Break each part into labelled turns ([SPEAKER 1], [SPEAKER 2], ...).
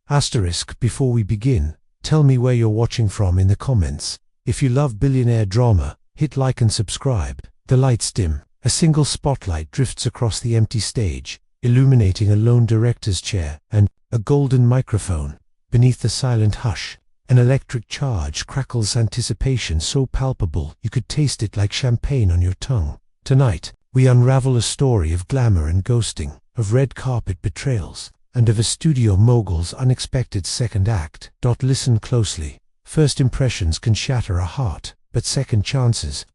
[SPEAKER 1] Asterisk, before we begin, tell me where you're watching from in the comments. If you love billionaire drama, hit like and subscribe. The lights dim. A single spotlight drifts across the empty stage, illuminating a lone director's chair and a golden microphone. Beneath the silent hush, an electric charge crackles, anticipation so palpable you could taste it like champagne on your tongue. Tonight, we unravel a story of glamour and ghosting, of red carpet betrayals, and of a studio mogul's unexpected second act. Listen closely. First impressions can shatter a heart, but second chances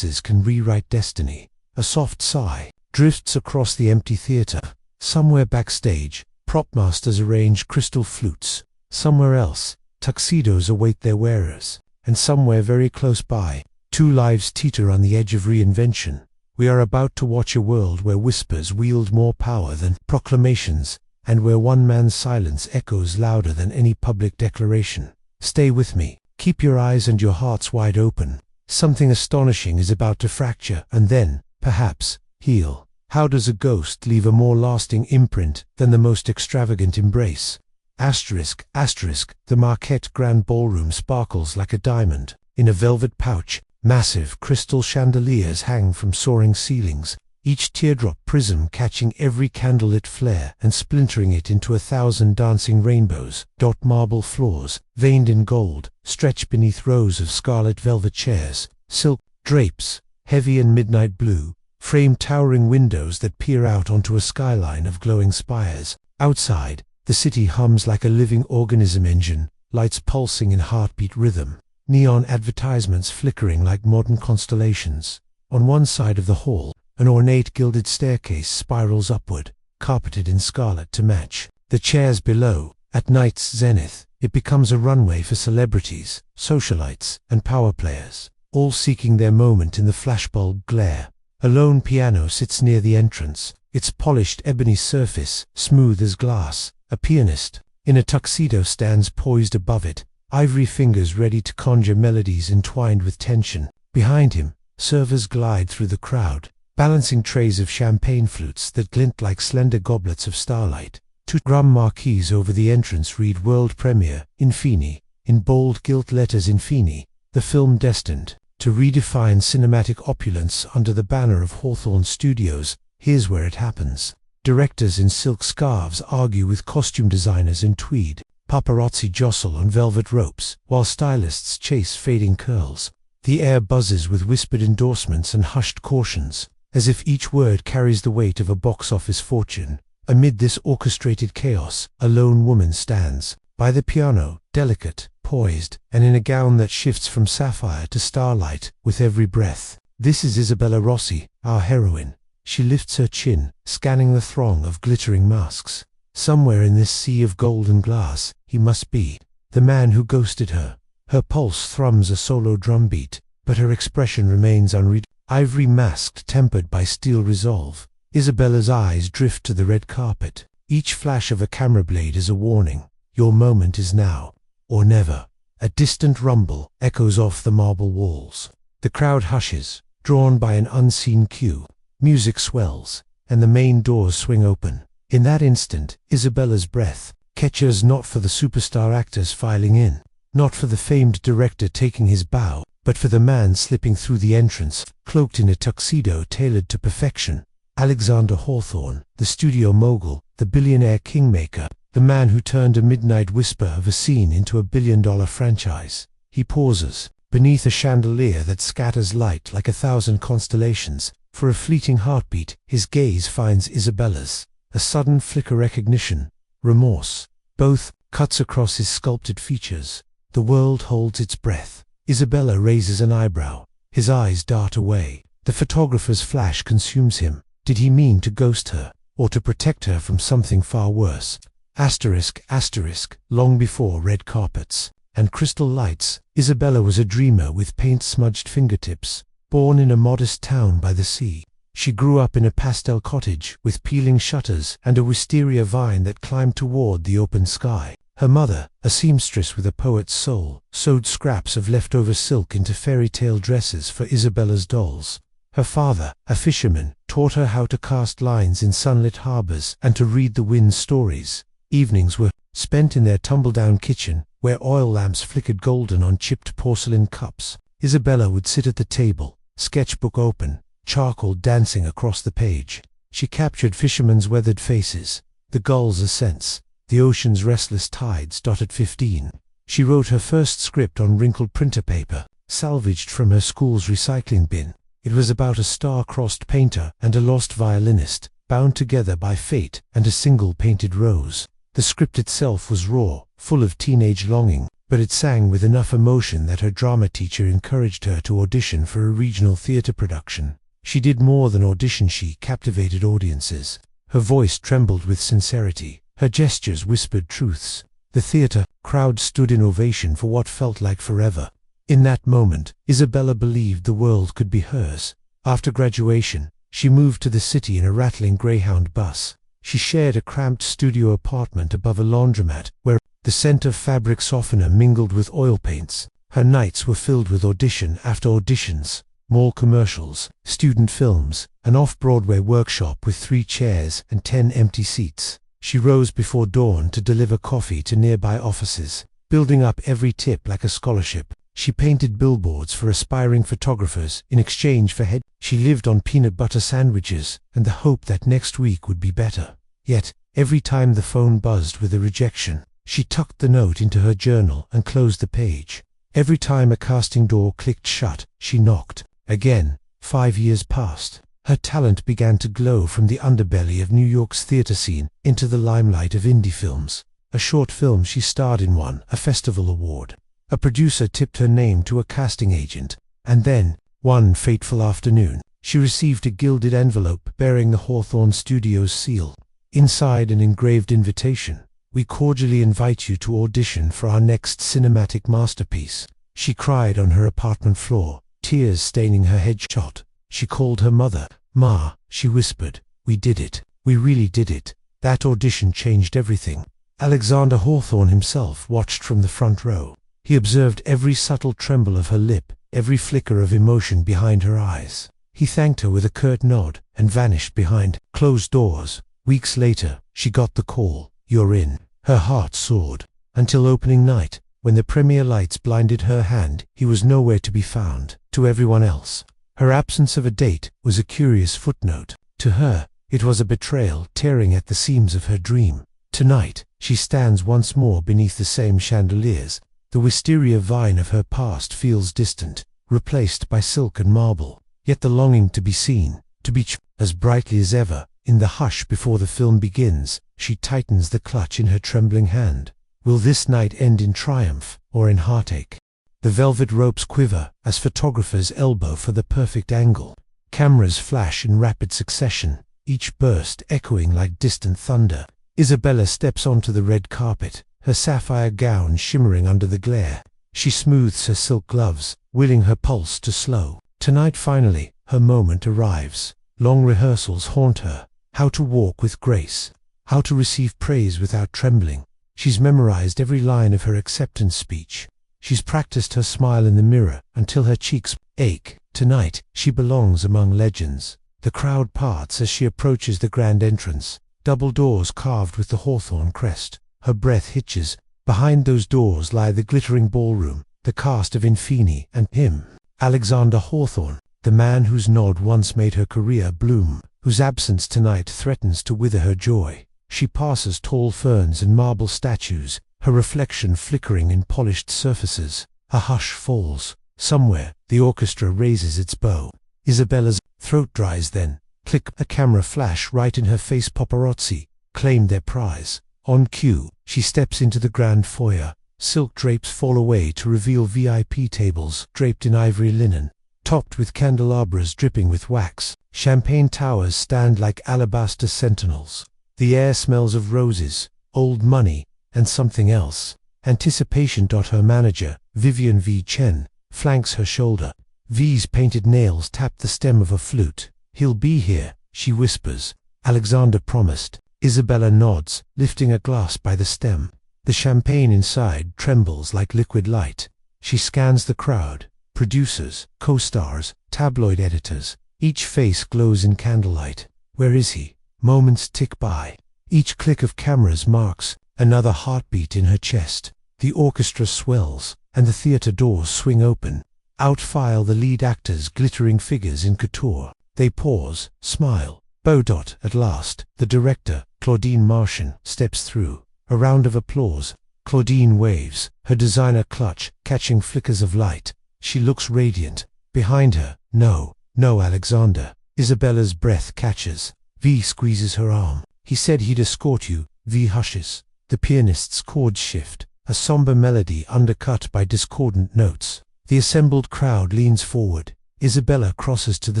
[SPEAKER 1] can rewrite destiny. A soft sigh drifts across the empty theater. Somewhere backstage, prop masters arrange crystal flutes. Somewhere else, tuxedos await their wearers. And somewhere very close by, two lives teeter on the edge of reinvention. We are about to watch a world where whispers wield more power than proclamations, and where one man's silence echoes louder than any public declaration. Stay with me. Keep your eyes and your hearts wide open. Something astonishing is about to fracture and then, perhaps, heal. How does a ghost leave a more lasting imprint than the most extravagant embrace? Asterisk, the Marquette Grand Ballroom sparkles like a diamond. In a velvet pouch, massive crystal chandeliers hang from soaring ceilings, each teardrop prism catching every candlelit flare and splintering it into 1,000 dancing rainbows. Marble floors, veined in gold, stretch beneath rows of scarlet velvet chairs. Silk drapes, heavy and midnight blue, frame towering windows that peer out onto a skyline of glowing spires. Outside, the city hums like a living organism engine, lights pulsing in heartbeat rhythm, neon advertisements flickering like modern constellations. On one side of the hall, an ornate gilded staircase spirals upward, carpeted in scarlet to match. The chairs below, at night's zenith, it becomes a runway for celebrities, socialites, and power players, all seeking their moment in the flashbulb glare. A lone piano sits near the entrance, its polished ebony surface smooth as glass. A pianist, in a tuxedo, stands poised above it, ivory fingers ready to conjure melodies entwined with tension. Behind him, servers glide through the crowd, balancing trays of champagne flutes that glint like slender goblets of starlight. Two drum marquees over the entrance read World Premiere, Infini, in bold gilt letters. Infini, the film destined to redefine cinematic opulence under the banner of Hawthorne Studios. Here's where it happens. Directors in silk scarves argue with costume designers in tweed. Paparazzi jostle on velvet ropes, while stylists chase fading curls. The air buzzes with whispered endorsements and hushed cautions, as if each word carries the weight of a box office fortune. Amid this orchestrated chaos, a lone woman stands by the piano, delicate, poised, and in a gown that shifts from sapphire to starlight with every breath. This is Isabella Rossi, our heroine. She lifts her chin, scanning the throng of glittering masks. Somewhere in this sea of gold and glass, he must be the man who ghosted her. Her pulse thrums a solo drumbeat, but her expression remains unread. Ivory masked, tempered by steel resolve, Isabella's eyes drift to the red carpet. Each flash of a camera blade is a warning. Your moment is now, or never. A distant rumble echoes off the marble walls. The crowd hushes, drawn by an unseen cue. Music swells, and the main doors swing open. In that instant, Isabella's breath catches, not for the superstar actors filing in, not for the famed director taking his bow, but for the man slipping through the entrance, cloaked in a tuxedo tailored to perfection. Alexander Hawthorne, the studio mogul, the billionaire kingmaker, the man who turned a midnight whisper of a scene into a billion-dollar franchise. He pauses, beneath a chandelier that scatters light like 1,000 constellations. For a fleeting heartbeat, his gaze finds Isabella's. A sudden flicker, recognition, remorse, both cuts across his sculpted features. The world holds its breath. Isabella raises an eyebrow. His eyes dart away. The photographer's flash consumes him. Did he mean to ghost her, or to protect her from something far worse? Asterisk, long before red carpets and crystal lights, Isabella was a dreamer with paint-smudged fingertips. Born in a modest town by the sea, she grew up in a pastel cottage with peeling shutters and a wisteria vine that climbed toward the open sky. Her mother, a seamstress with a poet's soul, sewed scraps of leftover silk into fairy tale dresses for Isabella's dolls. Her father, a fisherman, taught her how to cast lines in sunlit harbors and to read the wind's stories. Evenings were spent in their tumble-down kitchen, where oil lamps flickered golden on chipped porcelain cups. Isabella would sit at the table, sketchbook open, charcoal dancing across the page. She captured fishermen's weathered faces, the gulls' ascents, the ocean's restless tides. At 15, she wrote her first script on wrinkled printer paper, salvaged from her school's recycling bin. It was about a star-crossed painter and a lost violinist, bound together by fate and a single painted rose. The script itself was raw, full of teenage longing, but it sang with enough emotion that her drama teacher encouraged her to audition for a regional theatre production. She did more than audition, she captivated audiences. Her voice trembled with sincerity, her gestures whispered truths. The theatre crowd stood in ovation for what felt like forever. In that moment, Isabella believed the world could be hers. After graduation, she moved to the city in a rattling Greyhound bus. She shared a cramped studio apartment above a laundromat, where the scent of fabric softener mingled with oil paints. Her nights were filled with audition after auditions, mall commercials, student films, an off-Broadway workshop with 3 chairs and 10 empty seats. She rose before dawn to deliver coffee to nearby offices, building up every tip like a scholarship. She painted billboards for aspiring photographers in exchange for head. She lived on peanut butter sandwiches and the hope that next week would be better. Yet, every time the phone buzzed with a rejection, she tucked the note into her journal and closed the page. Every time a casting door clicked shut, she knocked. Again. 5 years passed. Her talent began to glow from the underbelly of New York's theater scene into the limelight of indie films. A short film she starred in won a festival award. A producer tipped her name to a casting agent, and then, one fateful afternoon, she received a gilded envelope bearing the Hawthorne Studios seal. Inside, an engraved invitation. "We cordially invite you to audition for our next cinematic masterpiece." She cried on her apartment floor, tears staining her headshot. She called her mother. "Ma," she whispered, "we did it. We really did it." That audition changed everything. Alexander Hawthorne himself watched from the front row. He observed every subtle tremble of her lip, every flicker of emotion behind her eyes. He thanked her with a curt nod and vanished behind closed doors. Weeks later, she got the call. "You're in." Her heart soared. Until opening night, when the premiere lights blinded her hand, he was nowhere to be found. To everyone else, her absence of a date was a curious footnote. To her, it was a betrayal tearing at the seams of her dream. Tonight, she stands once more beneath the same chandeliers. The wisteria vine of her past feels distant, replaced by silk and marble. Yet the longing to be seen, to be as brightly as ever. In the hush before the film begins, she tightens the clutch in her trembling hand. Will this night end in triumph or in heartache? The velvet ropes quiver as photographers elbow for the perfect angle. Cameras flash in rapid succession, each burst echoing like distant thunder. Isabella steps onto the red carpet, her sapphire gown shimmering under the glare. She smooths her silk gloves, willing her pulse to slow. Tonight finally, her moment arrives. Long rehearsals haunt her. How to walk with grace. How to receive praise without trembling. She's memorized every line of her acceptance speech. She's practiced her smile in the mirror until her cheeks ache. Tonight, she belongs among legends. The crowd parts as she approaches the grand entrance. Double doors carved with the Hawthorne crest. Her breath hitches. Behind those doors lie the glittering ballroom, the cast of Infini and him, Alexander Hawthorne, the man whose nod once made her career bloom, whose absence tonight threatens to wither her joy. She passes tall ferns and marble statues, her reflection flickering in polished surfaces. A hush falls. Somewhere, the orchestra raises its bow. Isabella's throat dries then. Click, a camera flash right in her face. Paparazzi claim their prize. On cue, she steps into the grand foyer. Silk drapes fall away to reveal VIP tables draped in ivory linen, topped with candelabras dripping with wax. Champagne towers stand like alabaster sentinels. The air smells of roses, old money, and something else. Anticipation. Her manager, Vivian V. Chen, flanks her shoulder. V's painted nails tap the stem of a flute. "He'll be here," she whispers. Alexander promised. Isabella nods, lifting a glass by the stem. The champagne inside trembles like liquid light. She scans the crowd. Producers, co-stars, tabloid editors. Each face glows in candlelight. Where is he? Moments tick by. Each click of cameras marks Another heartbeat in her chest. The orchestra swells, and the theater doors swing open. Out file the lead actors, glittering figures in couture. They pause, smile, bow. At last, the director, Claudine Marchand, steps through. A round of applause. Claudine waves, her designer clutch catching flickers of light. She looks radiant. Behind her, no, Alexander. Isabella's breath catches. V squeezes her arm. He said he'd escort you. V hushes. The pianist's chords shift, a somber melody undercut by discordant notes. The assembled crowd leans forward. Isabella crosses to the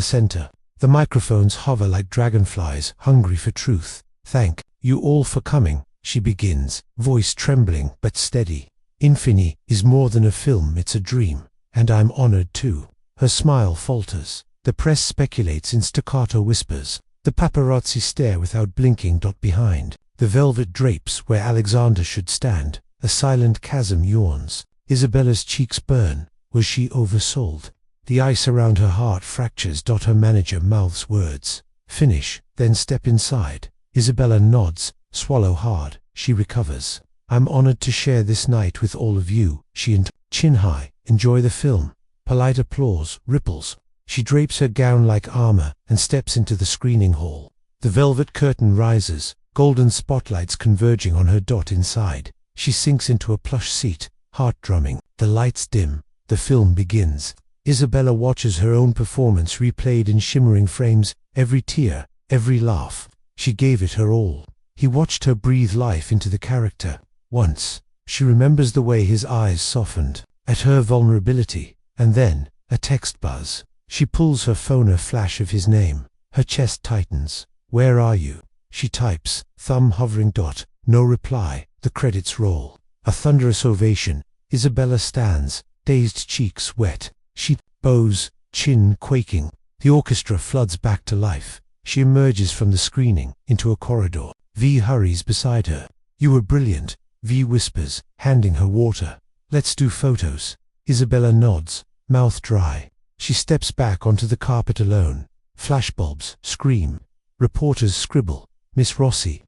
[SPEAKER 1] center. The microphones hover like dragonflies, hungry for truth. Thank you all for coming, she begins, voice trembling but steady. Infini is more than a film, it's a dream. And I'm honored too. Her smile falters. The press speculates in staccato whispers. The paparazzi stare without blinking. Behind the velvet drapes where Alexander should stand, a silent chasm yawns. Isabella's cheeks burn. Was she oversold? The ice around her heart fractures. Her manager mouths words. Finish, then step inside. Isabella nods, swallow hard. She recovers. I'm honored to share this night with all of you, she chin high. Enjoy the film. Polite applause ripples. She drapes her gown like armor and steps into the screening hall. The velvet curtain rises, golden spotlights converging on her. Inside, she sinks into a plush seat, heart drumming. The lights dim. The film begins. Isabella watches her own performance replayed in shimmering frames, every tear, every laugh. She gave it her all. He watched her breathe life into the character. Once, she remembers the way his eyes softened at her vulnerability, and then, a text buzz. She pulls her phone, a flash of his name. Her chest tightens. Where are you? She types, thumb hovering. No reply. The credits roll. A thunderous ovation. Isabella stands, dazed, cheeks wet. She bows, chin quaking. The orchestra floods back to life. She emerges from the screening, into a corridor. V hurries beside her. You were brilliant, V whispers, handing her water. Let's do photos. Isabella nods, mouth dry. She steps back onto the carpet alone. Flashbulbs scream. Reporters scribble. Miss Rossi,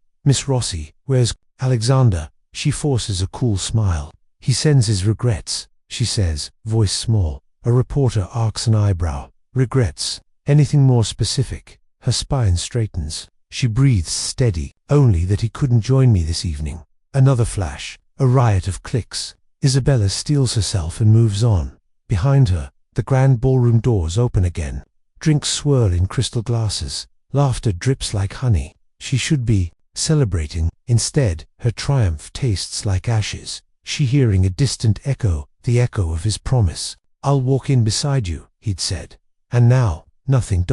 [SPEAKER 1] where's Alexander? She forces a cool smile. He sends his regrets, she says, voice small. A reporter arcs an eyebrow. Regrets. Anything more specific? Her spine straightens. She breathes steady. Only that he couldn't join me this evening. Another flash. A riot of clicks. Isabella steels herself and moves on. Behind her, the grand ballroom doors open again. Drinks swirl in crystal glasses. Laughter drips like honey. She should be celebrating. Instead, her triumph tastes like ashes. She hearing a distant echo, the echo of his promise. I'll walk in beside you, he'd said. And now, nothing.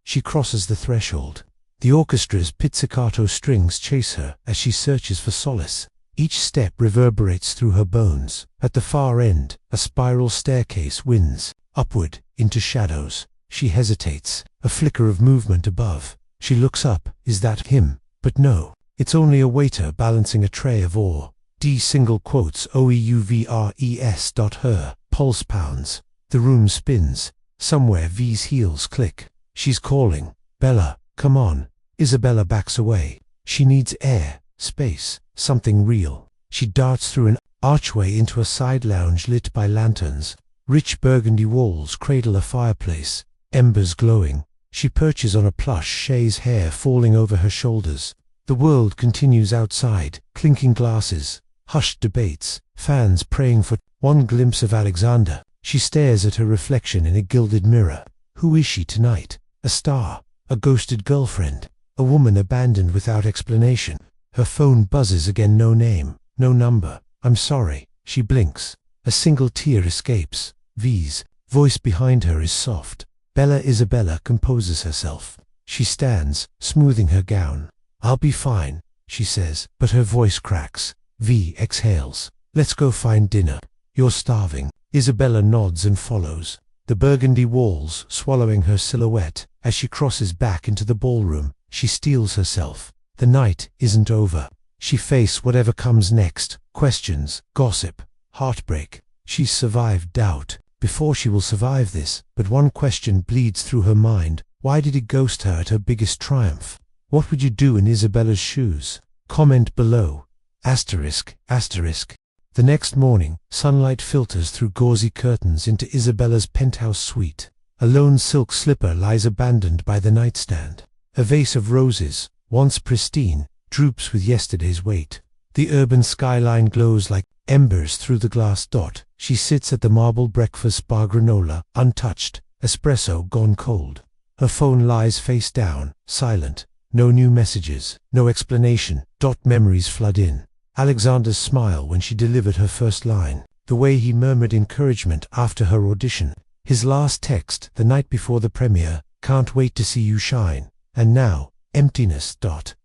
[SPEAKER 1] She crosses the threshold. The orchestra's pizzicato strings chase her as she searches for solace. Each step reverberates through her bones. At the far end, a spiral staircase winds upward into shadows. She hesitates. A flicker of movement above. She looks up. Is that him? But no. It's only a waiter balancing a tray of ore. D single quotes OEUVRES. Her pulse pounds. The room spins. Somewhere V's heels click. She's calling. Bella, come on. Isabella backs away. She needs air, space, something real. She darts through an archway into a side lounge lit by lanterns. Rich burgundy walls cradle a fireplace. Embers glowing. She perches on a plush chaise, hair falling over her shoulders. The world continues outside, clinking glasses, hushed debates, fans praying for one glimpse of Alexander. She stares at her reflection in a gilded mirror. Who is she tonight? A star? A ghosted girlfriend? A woman abandoned without explanation? Her phone buzzes again. No name, no number. I'm sorry. She blinks. A single tear escapes. V's voice behind her is soft. Bella. Isabella composes herself. She stands, smoothing her gown. I'll be fine, she says, but her voice cracks. V exhales. Let's go find dinner. You're starving. Isabella nods and follows. The burgundy walls swallowing her silhouette. As she crosses back into the ballroom, she steels herself. The night isn't over. She faces whatever comes next. Questions, gossip, heartbreak. She's survived doubt. Before she will survive this, but one question bleeds through her mind. Why did he ghost her at her biggest triumph? What would you do in Isabella's shoes? Comment below. Asterisk, asterisk. The next morning, sunlight filters through gauzy curtains into Isabella's penthouse suite. A lone silk slipper lies abandoned by the nightstand. A vase of roses, once pristine, droops with yesterday's weight. The urban skyline glows like embers through the glass dot. She sits at the marble breakfast bar, granola untouched, espresso gone cold. Her phone lies face down, silent. No new messages, no explanation. Memories flood in. Alexander's smile when she delivered her first line. The way he murmured encouragement after her audition. His last text the night before the premiere, "Can't wait to see you shine." And now, emptiness.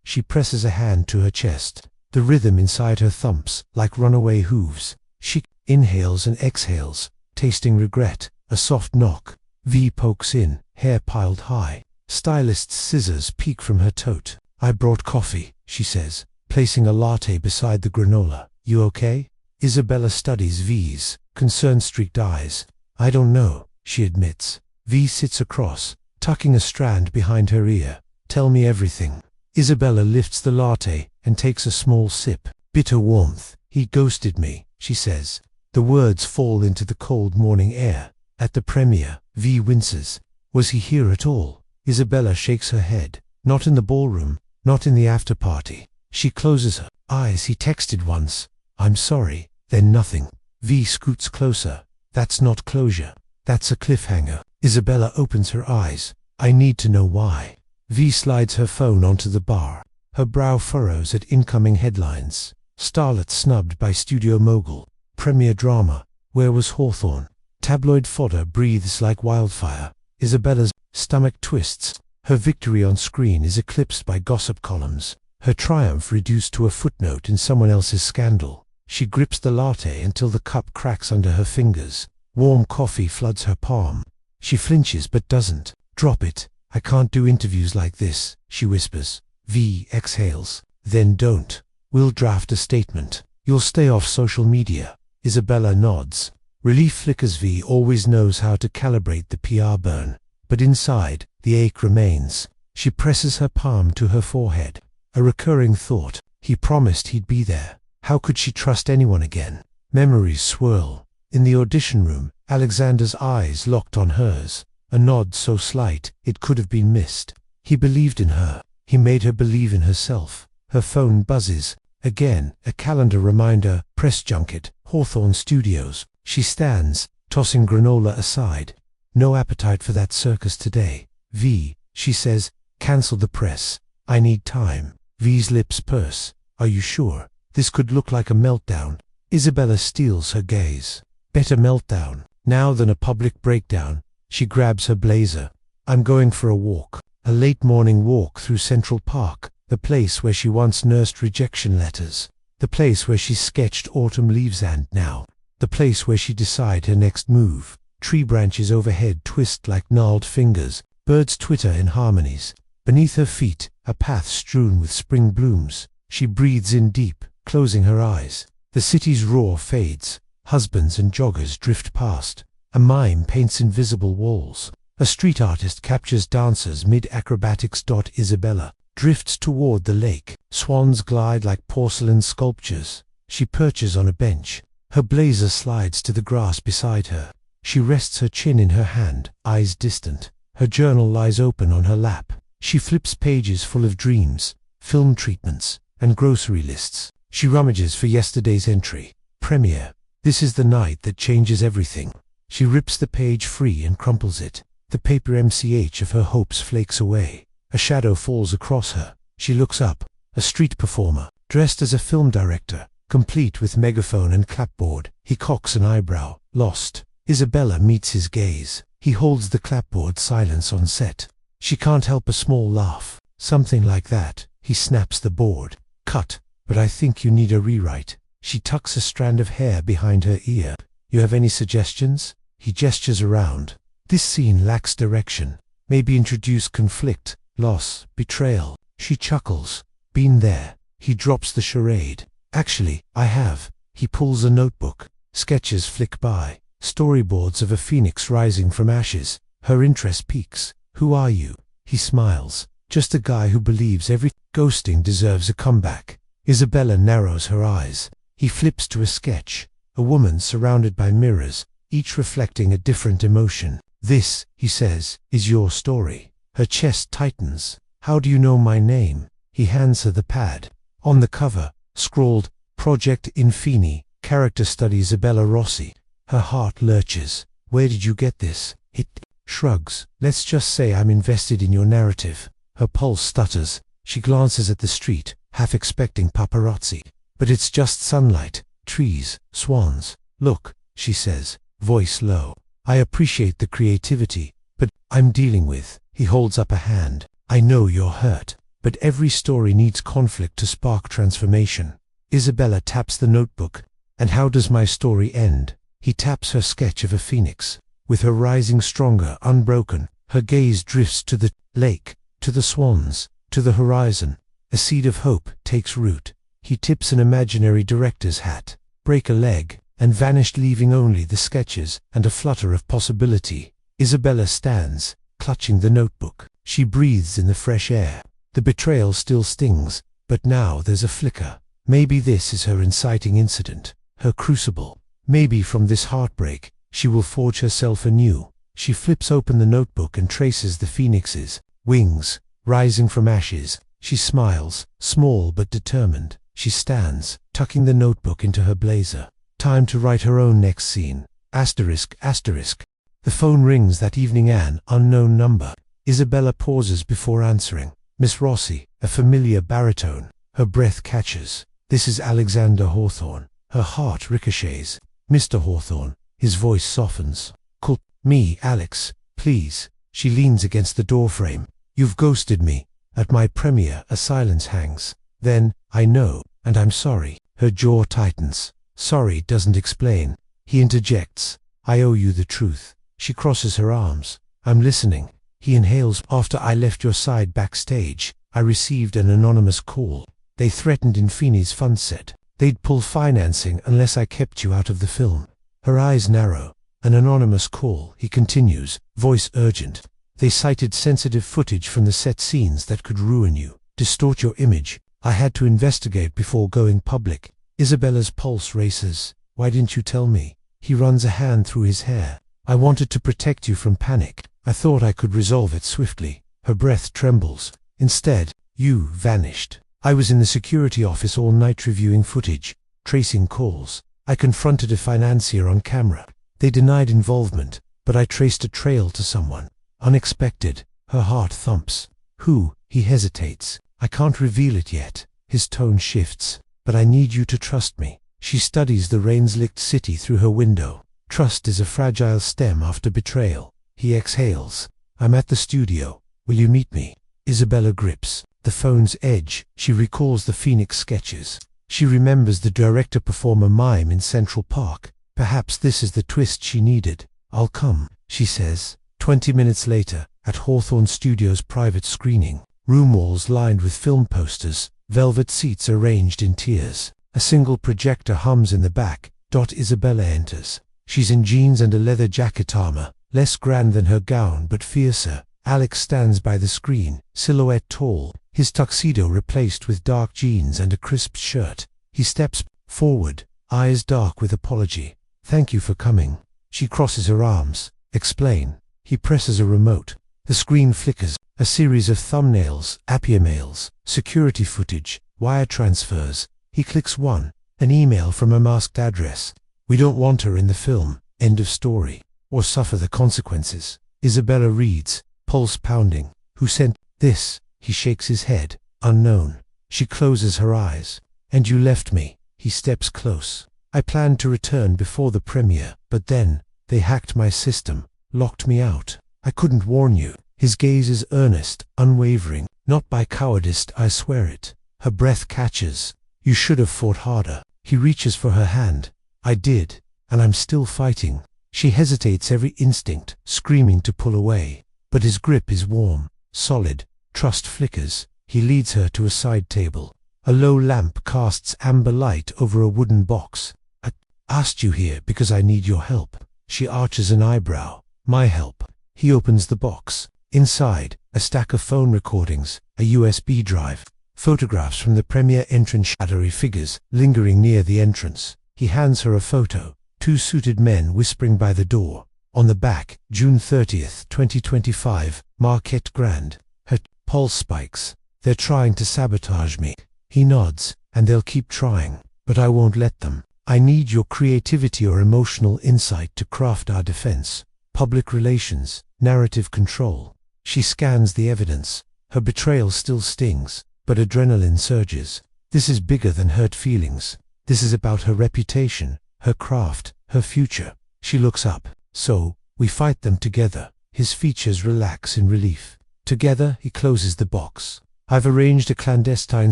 [SPEAKER 1] She presses a hand to her chest. The rhythm inside her thumps like runaway hooves. She inhales and exhales, tasting regret. A soft knock. V pokes in, hair piled high. Stylist's scissors peek from her tote. "I brought coffee," she says, placing a latte beside the granola. "You okay?" Isabella studies V's concern-streaked eyes. "I don't know," she admits. V sits across, tucking a strand behind her ear. "Tell me everything." Isabella lifts the latte and takes a small sip. Bitter warmth. "He ghosted me," she says. The words fall into the cold morning air. At the premiere, V winces. Was he here at all? Isabella shakes her head. Not in the ballroom, not in the after-party. She closes her eyes. "He texted once. I'm sorry." Then nothing. V scoots closer. "That's not closure. That's a cliffhanger." Isabella opens her eyes. "I need to know why." V slides her phone onto the bar. Her brow furrows at incoming headlines. Starlet snubbed by Studio Mogul. Premiere drama. Where was Hawthorne? Tabloid fodder breathes like wildfire. Isabella's stomach twists. Her victory on screen is eclipsed by gossip columns. Her triumph reduced to a footnote in someone else's scandal. She grips the latte until the cup cracks under her fingers. Warm coffee floods her palm. She flinches but doesn't. "Drop it. I can't do interviews like this," she whispers. V exhales. "Then don't. We'll draft a statement. You'll stay off social media." Isabella nods. Relief flickers. V always knows how to calibrate the PR burn. But inside, the ache remains. She presses her palm to her forehead. A recurring thought. He promised he'd be there. How could she trust anyone again? Memories swirl. In the audition room, Alexander's eyes locked on hers. A nod so slight, it could have been missed. He believed in her. He made her believe in herself. Her phone buzzes. Again, a calendar reminder. Press junket, Hawthorne Studios. She stands, tossing granola aside. "No appetite for that circus today." "V," she says, "cancel the press. I need time." V's lips purse. "Are you sure? This could look like a meltdown." Isabella steals her gaze. Better meltdown, now than a public breakdown. She grabs her blazer. "I'm going for a walk." A late morning walk through Central Park, the place where she once nursed rejection letters. The place where she sketched autumn leaves and now. The place where she decide her next move. Tree branches overhead twist like gnarled fingers. Birds twitter in harmonies. Beneath her feet, a path strewn with spring blooms. She breathes in deep, closing her eyes. The city's roar fades. Husbands and joggers drift past. A mime paints invisible walls. A street artist captures dancers mid-acrobatics. Isabella drifts toward the lake. Swans glide like porcelain sculptures. She perches on a bench. Her blazer slides to the grass beside her. She rests her chin in her hand, eyes distant. Her journal lies open on her lap. She flips pages full of dreams, film treatments, and grocery lists. She rummages for yesterday's entry. Premiere. This is the night that changes everything. She rips the page free and crumples it. The paper MCH of her hopes flakes away. A shadow falls across her. She looks up. A street performer, dressed as a film director, complete with megaphone and clapboard. He cocks an eyebrow, lost. Isabella meets his gaze. He holds the clapboard. Silence on set. She can't help a small laugh. "Something like that." He snaps the board. "Cut. But I think you need a rewrite." She tucks a strand of hair behind her ear. "You have any suggestions?" He gestures around. "This scene lacks direction. Maybe introduce conflict, loss, betrayal." She chuckles. "Been there." He drops the charade. "Actually, I have." He pulls a notebook. Sketches flick by. Storyboards of a phoenix rising from ashes. Her interest peaks. "Who are you?" He smiles. "Just a guy who believes every ghosting deserves a comeback." Isabella narrows her eyes. He flips to a sketch. A woman surrounded by mirrors, each reflecting a different emotion. "This," he says, "is your story." Her chest tightens. "How do you know my name?" He hands her the pad. On the cover, scrawled, "Project Infini, character study Isabella Rossi." Her heart lurches. "Where did you get this?" It shrugs. "Let's just say I'm invested in your narrative." Her pulse stutters. She glances at the street, half expecting paparazzi. But it's just sunlight, trees, swans. "Look," she says, voice low. "I appreciate the creativity, but I'm dealing with." He holds up a hand. "I know you're hurt, but every story needs conflict to spark transformation." Isabella taps the notebook. "And how does my story end?" He taps her sketch of a phoenix. With her rising stronger, unbroken, her gaze drifts to the lake, to the swans, to the horizon. A seed of hope takes root. He tips an imaginary director's hat. "Break a leg," and vanished, leaving only the sketches and a flutter of possibility. Isabella stands, clutching the notebook. She breathes in the fresh air. The betrayal still stings, but now there's a flicker. Maybe this is her inciting incident, her crucible. Maybe from this heartbreak, she will forge herself anew. She flips open the notebook and traces the phoenix's wings, rising from ashes. She smiles, small but determined. She stands, tucking the notebook into her blazer. Time to write her own next scene. Asterisk, asterisk. The phone rings that evening, an unknown number. Isabella pauses before answering. "Miss Rossi," a familiar baritone. Her breath catches. This is Alexander Hawthorne. Her heart ricochets. "Mr. Hawthorne." His voice softens. "Call me Alex, please." She leans against the doorframe. "You've ghosted me. At my premiere, a silence hangs. Then, "I know, and I'm sorry." Her jaw tightens. "Sorry doesn't explain." He interjects. "I owe you the truth." She crosses her arms. "I'm listening." He inhales. "After I left your side backstage, I received an anonymous call. They threatened Infini's fund set. They'd pull financing unless I kept you out of the film." Her eyes narrow. "An anonymous call," he continues, voice urgent. "They cited sensitive footage from the set scenes that could ruin you, distort your image. I had to investigate before going public." Isabella's pulse races. "Why didn't you tell me?" He runs a hand through his hair. "I wanted to protect you from panic. I thought I could resolve it swiftly." Her breath trembles. "Instead, you vanished. I was in the security office all night reviewing footage, tracing calls. I confronted a financier on camera. They denied involvement, but I traced a trail to someone. Unexpected." Her heart thumps. "Who?" He hesitates. "I can't reveal it yet." His tone shifts. "But I need you to trust me." She studies the rain-slicked city through her window. Trust is a fragile stem after betrayal. He exhales. "I'm at the studio. Will you meet me?" Isabella grips the phone's edge. She recalls the Phoenix sketches. She remembers the director-performer mime in Central Park. Perhaps this is the twist she needed. "I'll come," she says. 20 minutes later, at Hawthorne Studio's private screening. Room walls lined with film posters, velvet seats arranged in tiers. A single projector hums in the back. Isabella enters. She's in jeans and a leather jacket, armor, less grand than her gown but fiercer. Alex stands by the screen, silhouette tall, his tuxedo replaced with dark jeans and a crisp shirt. He steps forward, eyes dark with apology. "Thank you for coming." She crosses her arms. "Explain." He presses a remote. The screen flickers. A series of thumbnails, Appiah mails, security footage, wire transfers. He clicks one. An email from a masked address. "We don't want her in the film. End of story. Or suffer the consequences." Isabella reads, pulse pounding. "Who sent this?" He shakes his head. "Unknown." She closes her eyes. "And you left me." He steps close. "I planned to return before the premiere, but then, they hacked my system, locked me out. I couldn't warn you." His gaze is earnest, unwavering. "Not by cowardice, I swear it." Her breath catches. "You should have fought harder." He reaches for her hand. "I did, and I'm still fighting." She hesitates, every instinct screaming to pull away. But his grip is warm, solid. Trust flickers. He leads her to a side table. A low lamp casts amber light over a wooden box. "I asked you here because I need your help." She arches an eyebrow. "My help." He opens the box. Inside, a stack of phone recordings, a USB drive. Photographs from the premiere entrance, shadowy figures lingering near the entrance. He hands her a photo. Two suited men whispering by the door. On the back, June 30th, 2025, Marquette Grand. Her pulse spikes. They're trying to sabotage me. He nods, and they'll keep trying, but I won't let them. I need your creativity or emotional insight to craft our defense. Public relations, narrative control. She scans the evidence. Her betrayal still stings, but adrenaline surges. This is bigger than hurt feelings. This is about her reputation, her craft, her future. She looks up. So, we fight them together. His features relax in relief. Together, he closes the box. I've arranged a clandestine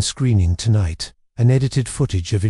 [SPEAKER 1] screening tonight. An edited footage of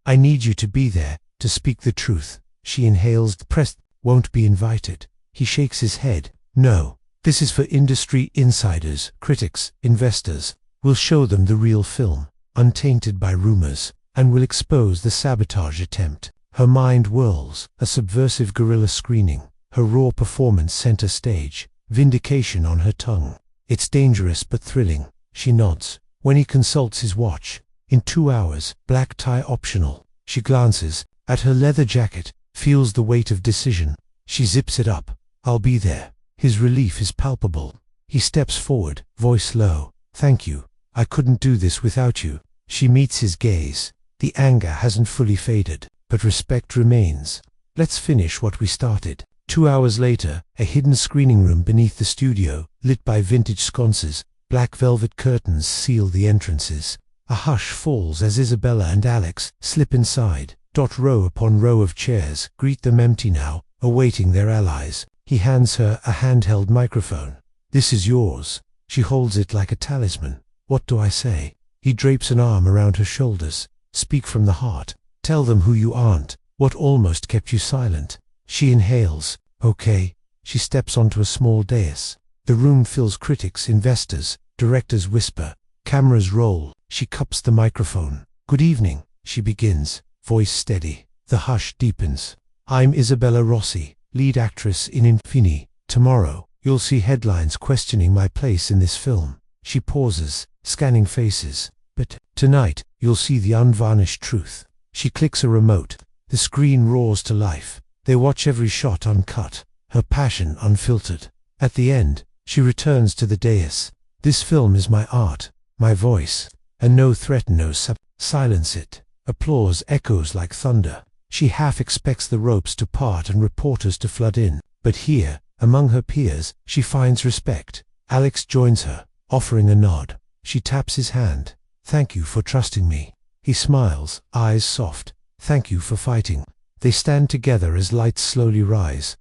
[SPEAKER 1] I need you to be there, to speak the truth. She inhales. Press won't be invited. He shakes his head. No. This is for industry insiders, critics, investors. We'll show them the real film, untainted by rumors, and will expose the sabotage attempt. Her mind whirls. A subversive guerrilla screening. Her raw performance center stage. Vindication on her tongue. It's dangerous but thrilling. She nods. When he consults his watch. In 2 hours, black tie optional. She glances at her leather jacket, feels the weight of decision. She zips it up. I'll be there. His relief is palpable. He steps forward, voice low. Thank you. I couldn't do this without you. She meets his gaze. The anger hasn't fully faded, but respect remains. Let's finish what we started. 2 hours later, a hidden screening room beneath the studio, lit by vintage sconces. Black velvet curtains seal the entrances. A hush falls as Isabella and Alex slip inside. Row upon row of chairs greet them empty now, awaiting their allies. He hands her a handheld microphone. This is yours. She holds it like a talisman. What do I say? He drapes an arm around her shoulders. Speak from the heart. Tell them who you aren't. What almost kept you silent. She inhales. Okay. She steps onto a small dais. The room fills. Critics, investors, directors whisper. Cameras roll. She cups the microphone. Good evening, she begins, voice steady. The hush deepens. I'm Isabella Rossi, lead actress in Infini. Tomorrow, you'll see headlines questioning my place in this film. She pauses, scanning faces. But tonight, you'll see the unvarnished truth. She clicks a remote. The screen roars to life. They watch every shot uncut, her passion unfiltered. At the end, she returns to the dais. This film is my art, my voice, and no threat, no silence it. Applause echoes like thunder. She half expects the ropes to part and reporters to flood in. But here, among her peers, she finds respect. Alex joins her, offering a nod. She taps his hand. Thank you for trusting me. He smiles, eyes soft. Thank you for fighting. They stand together as lights slowly rise.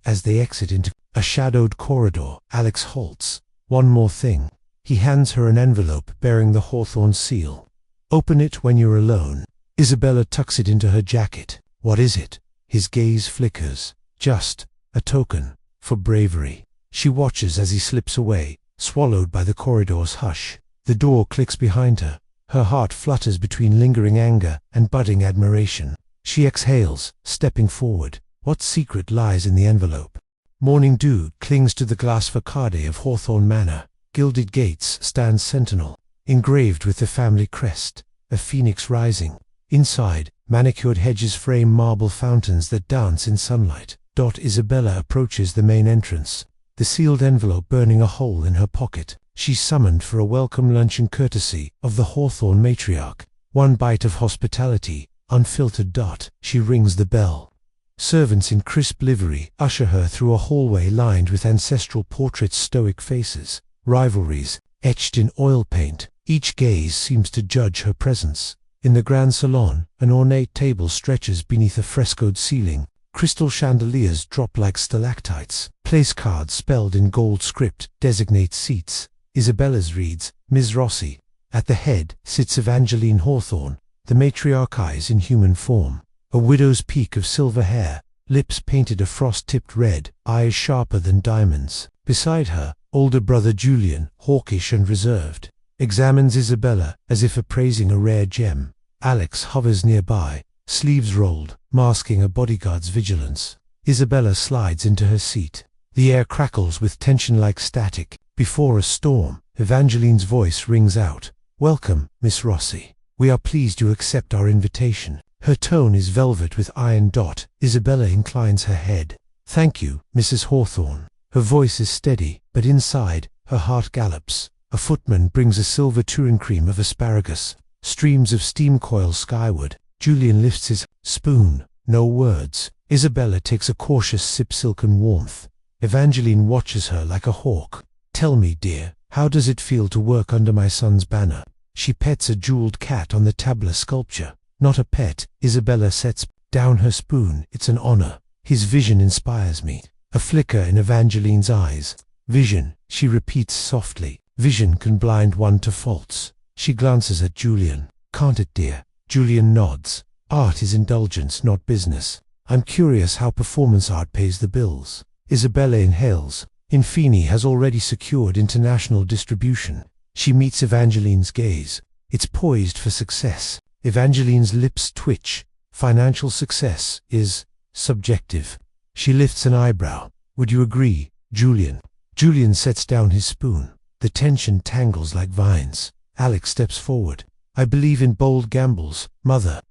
[SPEAKER 1] As they exit into a shadowed corridor, Alex halts. One more thing. He hands her an envelope bearing the Hawthorne seal. Open it when you're alone. Isabella tucks it into her jacket. What is it? His gaze flickers. Just a token for bravery. She watches as he slips away, swallowed by the corridor's hush. The door clicks behind her. Her heart flutters between lingering anger and budding admiration. She exhales, stepping forward. What secret lies in the envelope? Morning dew clings to the glass facade of Hawthorne Manor. Gilded gates stand sentinel, engraved with the family crest, a phoenix rising. Inside, manicured hedges frame marble fountains that dance in sunlight. Isabella approaches the main entrance, the sealed envelope burning a hole in her pocket. She's summoned for a welcome luncheon courtesy of the Hawthorne matriarch. One bite of hospitality, unfiltered. She rings the bell. Servants in crisp livery usher her through a hallway lined with ancestral portraits, stoic faces. Rivalries, etched in oil paint, each gaze seems to judge her presence. In the grand salon, an ornate table stretches beneath a frescoed ceiling. Crystal chandeliers drop like stalactites. Place cards spelled in gold script designate seats. Isabella's reads, Ms. Rossi. At the head sits Evangeline Hawthorne, the matriarch, eyes in human form. A widow's peak of silver hair, lips painted a frost-tipped red, eyes sharper than diamonds. Beside her, older brother Julian, hawkish and reserved, examines Isabella as if appraising a rare gem. Alex hovers nearby, sleeves rolled, masking a bodyguard's vigilance. Isabella slides into her seat. The air crackles with tension like static. Before a storm, Evangeline's voice rings out. Welcome, Miss Rossi. We are pleased you accept our invitation. Her tone is velvet with iron dot. Isabella inclines her head. Thank you, Mrs. Hawthorne. Her voice is steady, but inside, her heart gallops. A footman brings a silver Turin cream of asparagus. Streams of steam coil skyward. Julian lifts his spoon. No words. Isabella takes a cautious sip, silken warmth. Evangeline watches her like a hawk. Tell me, dear, how does it feel to work under my son's banner? She pets a jeweled cat on the tabla sculpture. Not a pet. Isabella sets down her spoon. It's an honor. His vision inspires me. A flicker in Evangeline's eyes. Vision, she repeats softly. Vision can blind one to faults. She glances at Julian. Can't it, dear? Julian nods. Art is indulgence, not business. I'm curious how performance art pays the bills. Isabella inhales. Infini has already secured international distribution. She meets Evangeline's gaze. It's poised for success. Evangeline's lips twitch. Financial success is subjective. She lifts an eyebrow. Would you agree, Julian? Julian sets down his spoon. The tension tangles like vines. Alex steps forward. I believe in bold gambles, mother.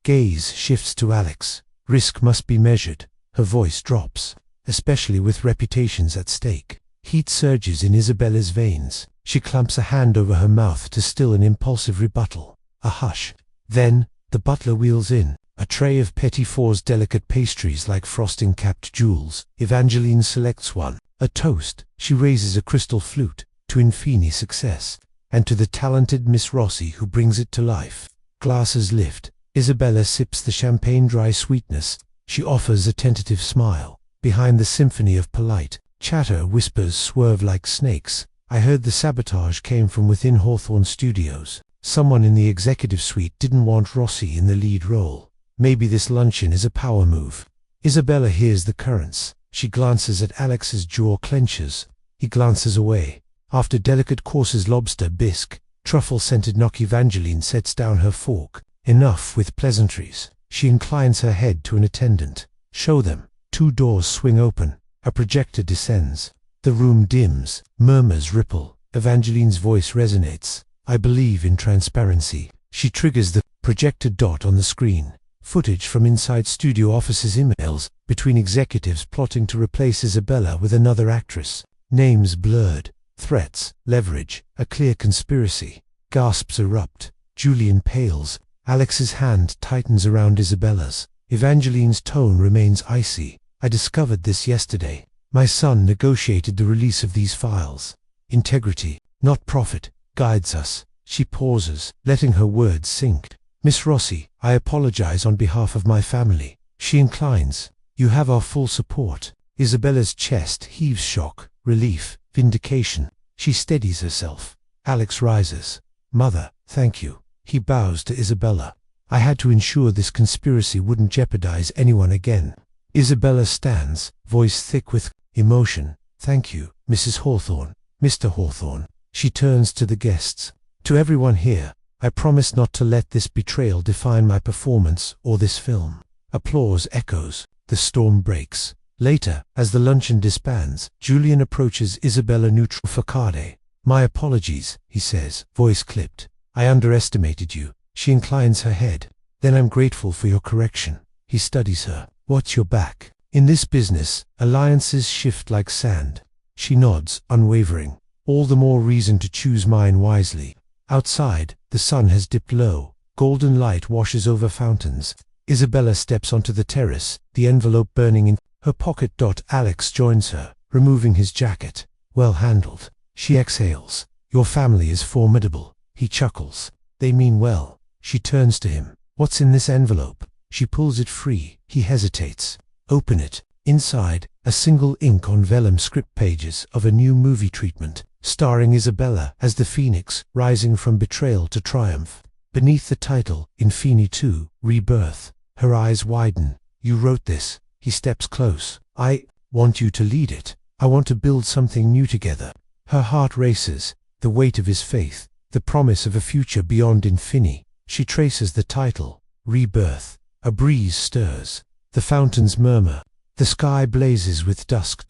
[SPEAKER 1] Gaze shifts to Alex. Risk must be measured. Her voice drops, especially with reputations at stake. Heat surges in Isabella's veins. She clamps a hand over her mouth to still an impulsive rebuttal. A hush. Then, the butler wheels in. A tray of petit fours, delicate pastries like frosting-capped jewels. Evangeline selects one. A toast. She raises a crystal flute. To Infini success. And to the talented Miss Rossi who brings it to life. Glasses lift. Isabella sips the champagne, dry sweetness. She offers a tentative smile. Behind the symphony of polite chatter, whispers swerve like snakes. I heard the sabotage came from within Hawthorne Studios. Someone in the executive suite didn't want Rossi in the lead role. Maybe this luncheon is a power move. Isabella hears the currents. She glances at Alex's jaw clenches. He glances away. After delicate courses, lobster bisque, truffle-scented gnocchi, Evangeline sets down her fork. Enough with pleasantries. She inclines her head to an attendant. Show them. 2 doors swing open. A projector descends. The room dims. Murmurs ripple. Evangeline's voice resonates. I believe in transparency. She triggers the projected dot on the screen. Footage from inside studio offices, emails between executives plotting to replace Isabella with another actress. Names blurred. Threats, leverage, a clear conspiracy. Gasps erupt. Julian pales. Alex's hand tightens around Isabella's. Evangeline's tone remains icy. I discovered this yesterday. My son negotiated the release of these files. Integrity, not profit, guides us. She pauses, letting her words sink. Miss Rossi, I apologize on behalf of my family. She inclines. You have our full support. Isabella's chest heaves, shock, relief, vindication. She steadies herself. Alex rises. Mother, thank you. He bows to Isabella. I had to ensure this conspiracy wouldn't jeopardize anyone again. Isabella stands, voice thick with emotion. Thank you, Mrs. Hawthorne, Mr. Hawthorne. She turns to the guests. To everyone here, I promise not to let this betrayal define my performance or this film. Applause echoes. The storm breaks. Later, as the luncheon disbands, Julian approaches Isabella neutral facade. My apologies, he says, voice clipped. I underestimated you. She inclines her head. Then I'm grateful for your correction. He studies her. Watch your back. In this business, alliances shift like sand. She nods, unwavering. All the more reason to choose mine wisely. Outside, the sun has dipped low. Golden light washes over fountains. Isabella steps onto the terrace, the envelope burning in her pocket. Alex joins her, removing his jacket. Well handled. She exhales. Your family is formidable. He chuckles. They mean well. She turns to him. What's in this envelope? She pulls it free. He hesitates. Open it. Inside, a single ink on vellum script pages of a new movie treatment, starring Isabella as the Phoenix, rising from betrayal to triumph. Beneath the title, Infini 2, Rebirth. Her eyes widen. You wrote this. He steps close. I want you to lead it. I want to build something new together. Her heart races. The weight of his faith. The promise of a future beyond Infini. She traces the title, Rebirth. A breeze stirs. The fountains murmur. The sky blazes with dusk.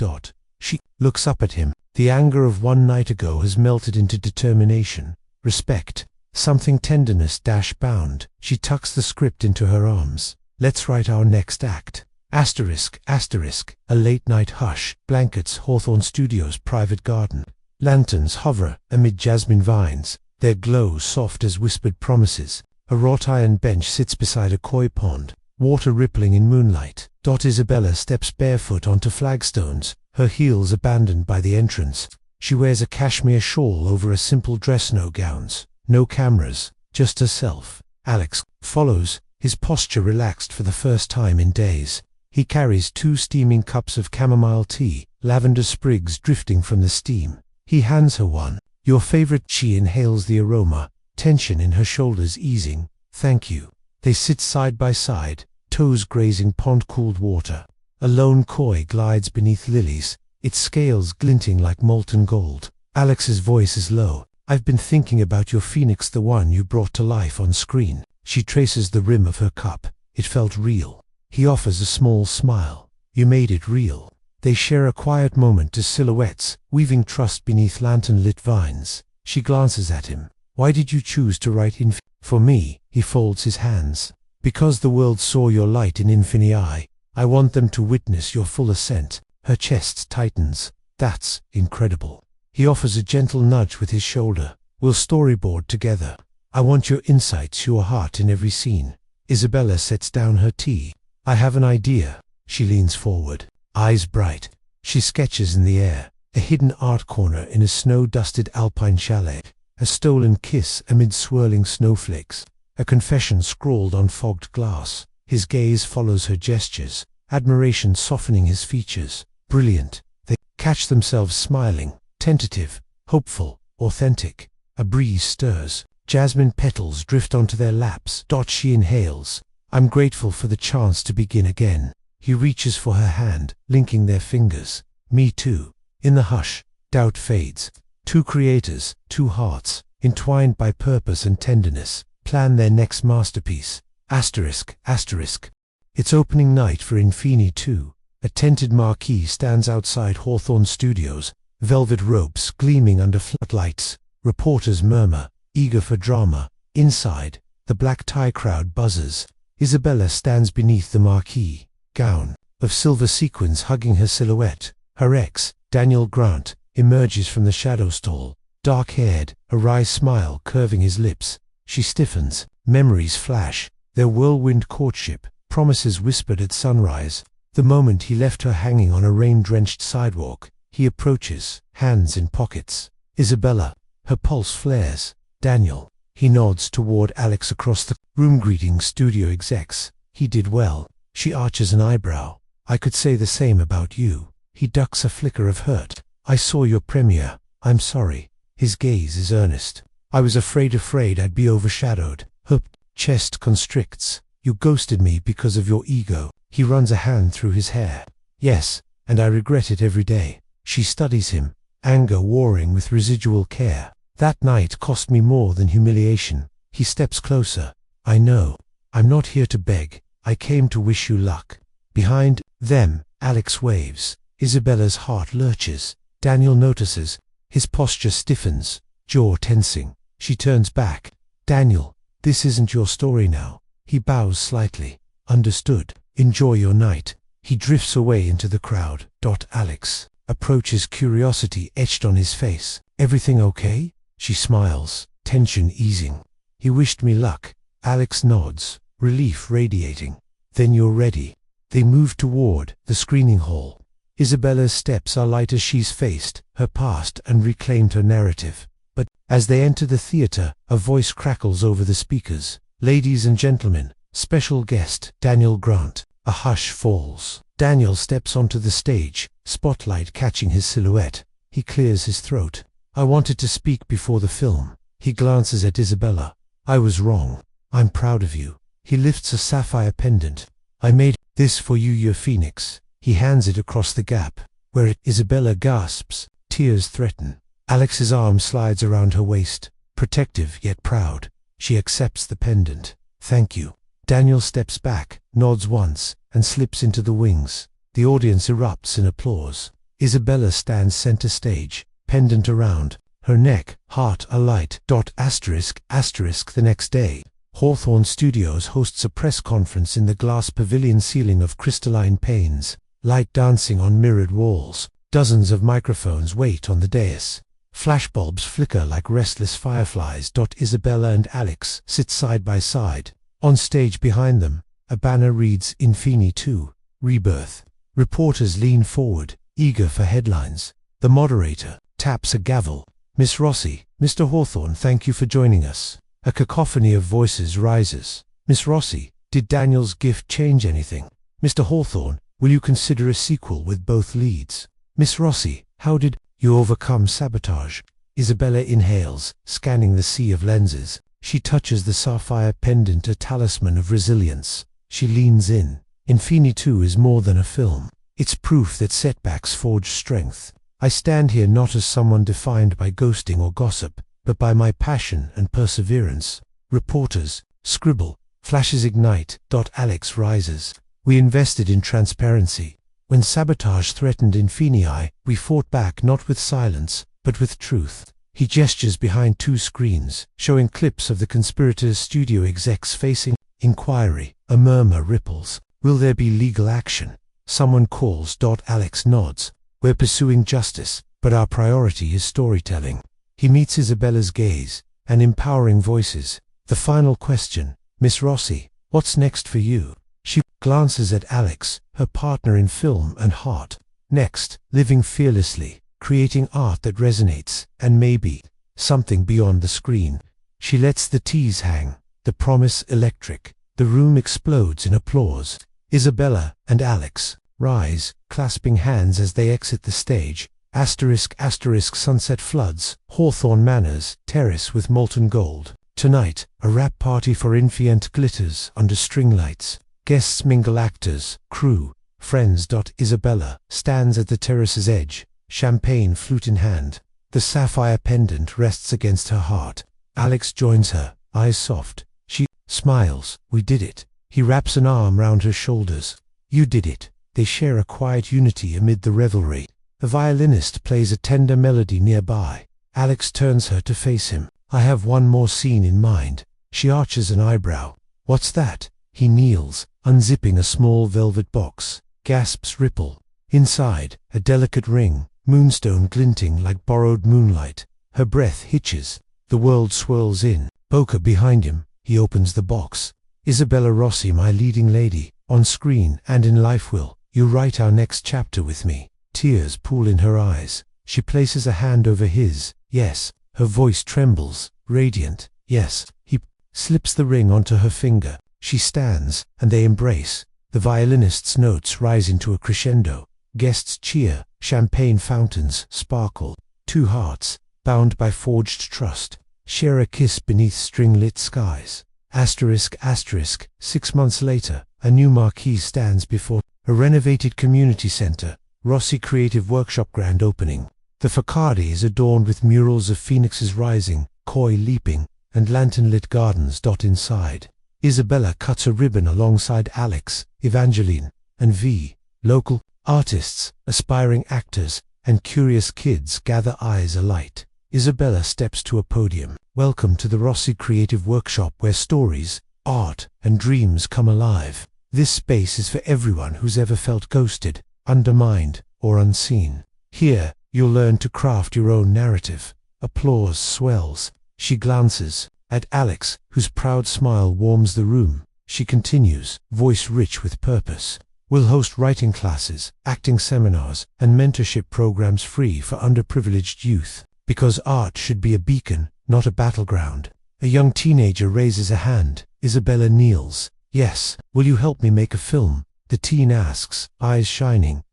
[SPEAKER 1] She looks up at him. The anger of one night ago has melted into determination, respect, Something tenderness-bound. She tucks the script into her arms. Let's write our next act. Asterisk, asterisk. A late-night hush. Blankets. Hawthorne Studios' private garden. Lanterns hover amid jasmine vines. Their glow soft as whispered promises. A wrought iron bench sits beside a koi pond. Water rippling in moonlight. Isabella steps barefoot onto flagstones, her heels abandoned by the entrance. She wears a cashmere shawl over a simple dress. No gowns, no cameras, just herself. Alex follows, his posture relaxed for the first time in days. He carries 2 steaming cups of chamomile tea, lavender sprigs drifting from the steam. He hands her one. Your favorite. She inhales the aroma, tension in her shoulders easing. Thank you. They sit side by side, toes grazing pond-cooled water. A lone koi glides beneath lilies, its scales glinting like molten gold. Alex's voice is low. I've been thinking about your phoenix, the one you brought to life on screen. She traces the rim of her cup. It felt real. He offers a small smile. You made it real. They share a quiet moment as silhouettes, weaving trust beneath lantern-lit vines. She glances at him. Why did you choose to write For me, he folds his hands. Because the world saw your light in infini. I want them to witness your full ascent. Her chest tightens. That's incredible. He offers a gentle nudge with his shoulder. We'll storyboard together. I want your insights, your heart in every scene. Isabella sets down her tea. I have an idea. She leans forward, eyes bright. She sketches in the air, a hidden art corner in a snow-dusted alpine chalet. A stolen kiss amid swirling snowflakes. A confession scrawled on fogged glass. His gaze follows her gestures, admiration softening his features. Brilliant. They catch themselves smiling, tentative, hopeful, authentic. A breeze stirs. Jasmine petals drift onto their laps. She inhales. I'm grateful for the chance to begin again. He reaches for her hand, linking their fingers. Me too. In the hush, doubt fades. 2 creators, 2 hearts, entwined by purpose and tenderness, plan their next masterpiece. Asterisk, asterisk. It's opening night for Infini 2. A tented marquee stands outside Hawthorne Studios, velvet ropes gleaming under floodlights. Reporters murmur, eager for drama. Inside, the black tie crowd buzzes. Isabella stands beneath the marquee, gown of silver sequins hugging her silhouette. Her ex, Daniel Grant, emerges from the shadow stall, dark-haired, a wry smile curving his lips. She stiffens. Memories flash. Their whirlwind courtship, promises whispered at sunrise. The moment he left her hanging on a rain-drenched sidewalk. He approaches, hands in pockets. Isabella. Her pulse flares. Daniel. He nods toward Alex across the room. Greetings, studio execs. He did well. She arches an eyebrow. I could say the same about you. He ducks a flicker of hurt. I saw your premiere. I'm sorry. His gaze is earnest. I was afraid I'd be overshadowed. Her chest constricts. You ghosted me because of your ego. He runs a hand through his hair. Yes, and I regret it every day. She studies him, anger warring with residual care. That night cost me more than humiliation. He steps closer. I know. I'm not here to beg. I came to wish you luck. Behind them, Alex waves. Isabella's heart lurches. Daniel notices. His posture stiffens, jaw tensing. She turns back. Daniel, this isn't your story now. He bows slightly. Understood. Enjoy your night. He drifts away into the crowd. Alex approaches, curiosity etched on his face. Everything okay? She smiles, tension easing. He wished me luck. Alex nods, relief radiating. Then you're ready. They move toward the screening hall. Isabella's steps are light as she's faced her past and reclaimed her narrative. But as they enter the theater, a voice crackles over the speakers. Ladies and gentlemen, special guest, Daniel Grant. A hush falls. Daniel steps onto the stage, spotlight catching his silhouette. He clears his throat. I wanted to speak before the film. He glances at Isabella. I was wrong. I'm proud of you. He lifts a sapphire pendant. I made this for you, your phoenix. He hands it across the gap. Where Isabella gasps. Tears threaten. Alex's arm slides around her waist. Protective yet proud. She accepts the pendant. Thank you. Daniel steps back, nods once, and slips into the wings. The audience erupts in applause. Isabella stands center stage, pendant around, her neck, heart alight. The next day, Hawthorne Studios hosts a press conference in the glass pavilion ceiling of crystalline panes, light dancing on mirrored walls. Dozens of microphones wait on the dais. Flashbulbs flicker like restless fireflies. Isabella and Alex sit side by side. On stage behind them, a banner reads Infini 2, Rebirth. Reporters lean forward, eager for headlines. The moderator taps a gavel. Miss Rossi, Mr. Hawthorne, thank you for joining us. A cacophony of voices rises. Miss Rossi, did Daniel's gift change anything? Mr. Hawthorne, will you consider a sequel with both leads? Miss Rossi, how did you overcome sabotage? Isabella inhales, scanning the sea of lenses. She touches the sapphire pendant, a talisman of resilience. She leans in. Infini 2 is more than a film. It's proof that setbacks forge strength. I stand here not as someone defined by ghosting or gossip, but by my passion and perseverance. Reporters scribble, flashes ignite. Alex rises. We invested in transparency. When sabotage threatened Infinii, we fought back not with silence, but with truth. He gestures behind two screens, showing clips of the conspirators' studio execs facing inquiry. A murmur ripples. Will there be legal action? Someone calls. Alex nods. We're pursuing justice, but our priority is storytelling. He meets Isabella's gaze, and empowering voices. The final question, Miss Rossi, what's next for you? She glances at Alex, her partner in film and heart. Next, living fearlessly, creating art that resonates, and maybe something beyond the screen. She lets the tease hang, the promise electric. The room explodes in applause. Isabella and Alex rise, clasping hands as they exit the stage. Sunset floods, Hawthorne Manors, terrace with molten gold. Tonight, a wrap party for Infient glitters under string lights. Guests mingle, actors, crew, friends. Isabella stands at the terrace's edge, champagne flute in hand. The sapphire pendant rests against her heart. Alex joins her, eyes soft. She smiles. We did it. He wraps an arm round her shoulders. You did it. They share a quiet unity amid the revelry. The violinist plays a tender melody nearby. Alex turns her to face him. I have one more scene in mind. She arches an eyebrow. What's that? He kneels, unzipping a small velvet box. Gasps ripple. Inside, a delicate ring, moonstone glinting like borrowed moonlight. Her breath hitches. The world swirls in. Bokeh behind him, he opens the box. Isabella Rossi, my leading lady, on screen and in life, will you write our next chapter with me? Tears pool in her eyes. She places a hand over his. Yes. Her voice trembles, radiant. Yes. He slips the ring onto her finger. She stands, and they embrace. The violinist's notes rise into a crescendo. Guests cheer. Champagne fountains sparkle. Two hearts, bound by forged trust, share a kiss beneath string-lit skies. 6 months later, a new marquee stands before a renovated community center. Rossi Creative Workshop grand opening. The facade is adorned with murals of phoenixes rising, koi leaping, and lantern-lit gardens. Inside, Isabella cuts a ribbon alongside Alex, Evangeline, and V. Local artists, aspiring actors, and curious kids gather, eyes alight. Isabella steps to a podium. Welcome to the Rossi Creative Workshop, where stories, art, and dreams come alive. This space is for everyone who's ever felt ghosted, undermined, or unseen. Here, you'll learn to craft your own narrative. Applause swells. She glances at Alex, whose proud smile warms the room. She continues, voice rich with purpose. We'll host writing classes, acting seminars, and mentorship programs free for underprivileged youth. Because art should be a beacon, not a battleground. A young teenager raises a hand. Isabella kneels. Yes. Will you help me make a film? The teen asks, eyes shining.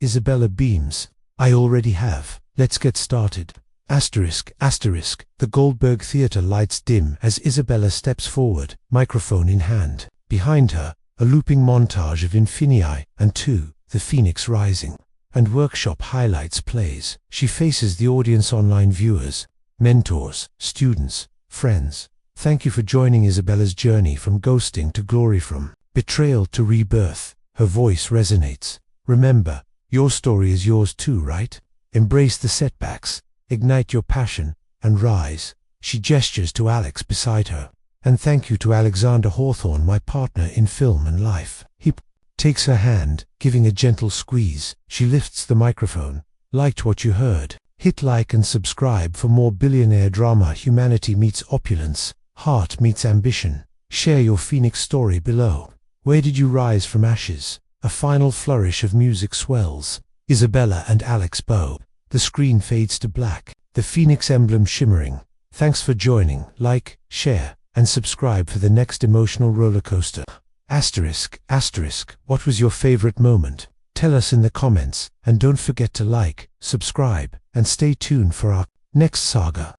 [SPEAKER 1] Isabella beams. I already have. Let's get started. The Goldberg Theater lights dim as Isabella steps forward, microphone in hand. Behind her, a looping montage of Infinii and 2, the Phoenix Rising, and workshop highlights plays. She faces the audience, online viewers, mentors, students, friends. Thank you for joining Isabella's journey from ghosting to glory, from betrayal to rebirth. Her voice resonates. Remember, your story is yours too, right? Embrace the setbacks, ignite your passion, and rise. She gestures to Alex beside her. And thank you to Alexander Hawthorne, my partner in film and life. He takes her hand, giving a gentle squeeze. She lifts the microphone. Liked what you heard? Hit like and subscribe for more billionaire drama. Humanity meets opulence. Heart meets ambition. Share your Phoenix story below. Where did you rise from ashes? A final flourish of music swells. Isabella and Alex bow. The screen fades to black, the Phoenix emblem shimmering. Thanks for joining. Like, share, and subscribe for the next emotional roller coaster. Asterisk, asterisk, what was your favorite moment? Tell us in the comments, and don't forget to like, subscribe, and stay tuned for our next saga.